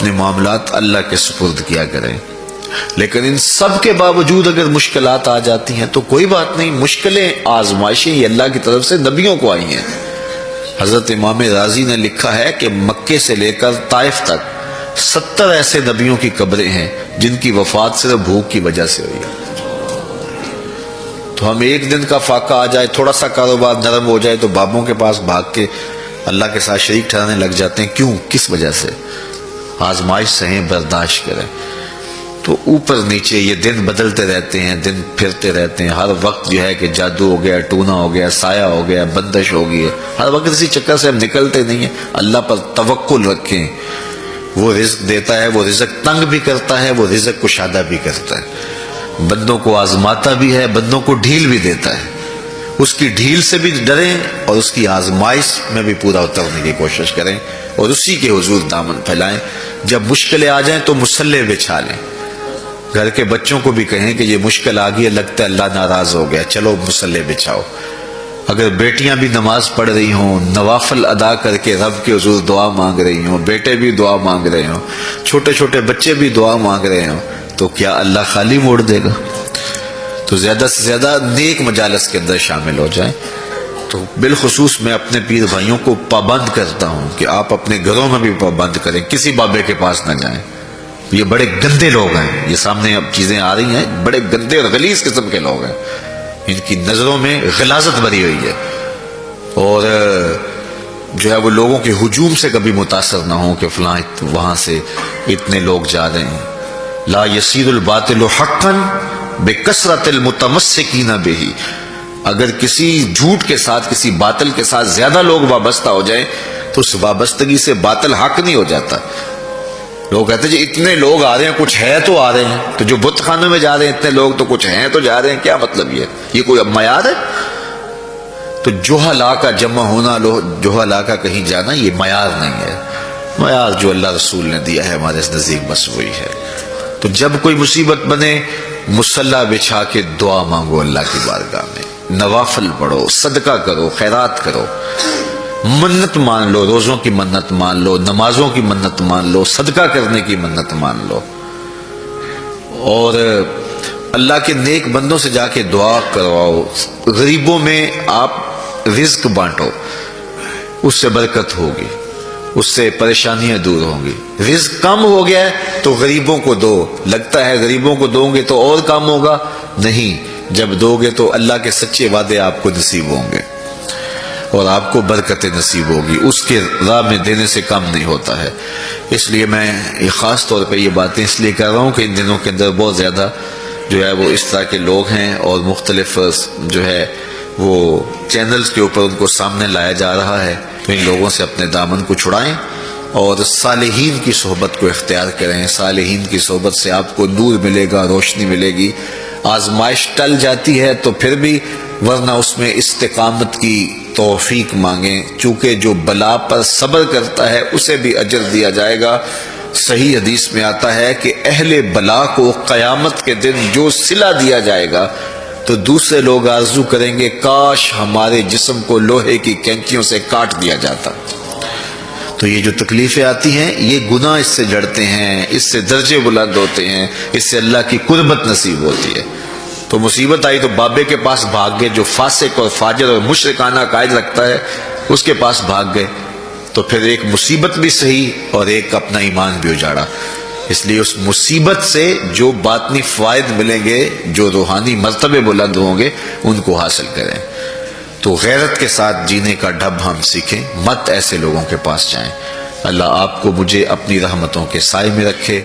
اپنے معاملات اللہ کے سپرد کیا کریں. لیکن ان سب کے باوجود اگر مشکلات آ جاتی ہیں تو کوئی بات نہیں، مشکلیں آزمائشیں یہ اللہ کی طرف سے نبیوں کو آئی ہیں. حضرت امام رازی نے لکھا ہے کہ مکے سے لے کر طائف تک 70 ایسے نبیوں کی قبریں ہیں جن کی وفات صرف بھوک کی وجہ سے ہوئی ہے. تو ہم ایک دن کا فاقہ آ جائے، تھوڑا سا کاروبار نرم ہو جائے تو بابوں کے پاس بھاگ کے اللہ کے ساتھ شریک ٹھہرانے لگ جاتے ہیں. کیوں؟ کس وجہ سے؟ آزمائش سہیں، برداشت کریں. تو اوپر نیچے یہ دن بدلتے رہتے ہیں، دن پھرتے رہتے ہیں. ہر وقت جو ہے کہ جادو ہو گیا، ٹونا ہو گیا، سایہ ہو گیا، بندش ہو گئی ہے. ہر وقت اسی چکر سے ہم نکلتے نہیں ہیں. اللہ پر توکل رکھیں، وہ رزق دیتا ہے، وہ رزق تنگ بھی کرتا ہے، وہ رزق کشادہ بھی کرتا ہے. بندوں کو آزماتا بھی ہے، بندوں کو ڈھیل بھی دیتا ہے. اس کی ڈھیل سے بھی ڈریں اور اس کی آزمائش میں بھی پورا اترنے کی کوشش کریں اور اسی کے حضور دامن پھیلائیں. جب مشکلیں آ جائیں تو مصلے بچھا لیں. گھر کے بچوں کو بھی کہیں کہ یہ مشکل آ گئی ہے، لگتا ہے اللہ ناراض ہو گیا، چلو مصلے بچھاؤ. اگر بیٹیاں بھی نماز پڑھ رہی ہوں، نوافل ادا کر کے رب کے حضور دعا مانگ رہی ہوں، بیٹے بھی دعا مانگ رہے ہوں، چھوٹے چھوٹے بچے بھی دعا مانگ رہے ہوں، تو کیا اللہ خالی موڑ دے گا؟ تو زیادہ سے زیادہ نیک مجالس کے اندر شامل ہو جائیں. تو بالخصوص میں اپنے پیر بھائیوں کو پابند کرتا ہوں کہ آپ اپنے گھروں میں بھی پابند کریں، کسی بابے کے پاس نہ جائیں. یہ بڑے گندے لوگ ہیں، یہ سامنے اب چیزیں آ رہی ہیں، بڑے گندے اور غلیظ قسم کے لوگ ہیں. ان کی نظروں میں غلاظت بھری ہوئی ہے اور جو ہے وہ لوگوں کے ہجوم سے کبھی متاثر نہ ہوں کہ فلاں وہاں سے اتنے لوگ جا رہے ہیں. لا یصیر الباطل حقا بکثرت المتمسکین بہ. اگر کسی جھوٹ کے ساتھ، کسی باطل کے ساتھ زیادہ لوگ وابستہ ہو جائیں تو اس وابستگی سے باطل حق نہیں ہو جاتا. لوگ کہتے ہیں جی اتنے لوگ آ رہے ہیں، کچھ ہے تو آ رہے ہیں. تو جو بت خانوں میں جا رہے ہیں اتنے لوگ، تو کچھ ہیں تو جا رہے ہیں. کیا مطلب یہ کوئی اب معیار ہے؟ تو جوہلا کا جمع ہونا، جوہلا کا کہیں جانا، یہ معیار نہیں ہے. معیار جو اللہ رسول نے دیا ہے ہمارے نزدیک بس وہی ہے. تو جب کوئی مصیبت بنے، مصلی بچھا کے دعا مانگو اللہ کی بارگاہ میں، نوافل پڑھو، صدقہ کرو، خیرات کرو، منت مان لو، روزوں کی منت مان لو، نمازوں کی منت مان لو، صدقہ کرنے کی منت مان لو، اور اللہ کے نیک بندوں سے جا کے دعا کرواؤ. غریبوں میں آپ رزق بانٹو، اس سے برکت ہوگی، اس سے پریشانیاں دور ہوں گی. رزق کم ہو گیا ہے تو غریبوں کو دو. لگتا ہے غریبوں کو دو گے تو اور کم ہوگا، نہیں. جب دو گے تو اللہ کے سچے وعدے آپ کو نصیب ہوں گے اور آپ کو برکت نصیب ہوگی. اس کے راہ میں دینے سے کم نہیں ہوتا ہے. اس لیے میں خاص طور پہ یہ باتیں اس لیے کر رہا ہوں کہ ان دنوں کے اندر بہت زیادہ جو ہے وہ اس طرح کے لوگ ہیں اور مختلف جو ہے وہ چینلز کے اوپر ان کو سامنے لایا جا رہا ہے. تو ان لوگوں سے اپنے دامن کو چھڑائیں اور صالحین کی صحبت کو اختیار کریں. صالحین کی صحبت سے آپ کو نور ملے گا، روشنی ملے گی. آزمائش ٹل جاتی ہے تو پھر بھی، ورنہ اس میں استقامت کی توفیق مانگیں. چونکہ جو بلا پر صبر کرتا ہے اسے بھی اجر دیا جائے گا. صحیح حدیث میں آتا ہے کہ اہل بلا کو قیامت کے دن جو صلہ دیا جائے گا تو دوسرے لوگ آرزو کریں گے کاش ہمارے جسم کو لوہے کی کینچیوں سے کاٹ دیا جاتا. تو یہ جو تکلیفیں آتی ہیں یہ گناہ اس سے جڑتے ہیں، اس سے درجے بلند ہوتے ہیں، اس سے اللہ کی قربت نصیب ہوتی ہے. تو مصیبت آئی تو بابے کے پاس بھاگ گئے، جو فاسق اور فاجر اور مشرکانہ عقائد رکھتا ہے اس کے پاس بھاگ گئے. تو پھر ایک مصیبت بھی صحیح اور ایک اپنا ایمان بھی اجاڑا. اس لیے اس مصیبت سے جو باطنی فوائد ملیں گے، جو روحانی مرتبے بلند ہوں گے، ان کو حاصل کریں. تو غیرت کے ساتھ جینے کا ڈھب ہم سیکھیں، مت ایسے لوگوں کے پاس جائیں. اللہ آپ کو مجھے اپنی رحمتوں کے سائے میں رکھے.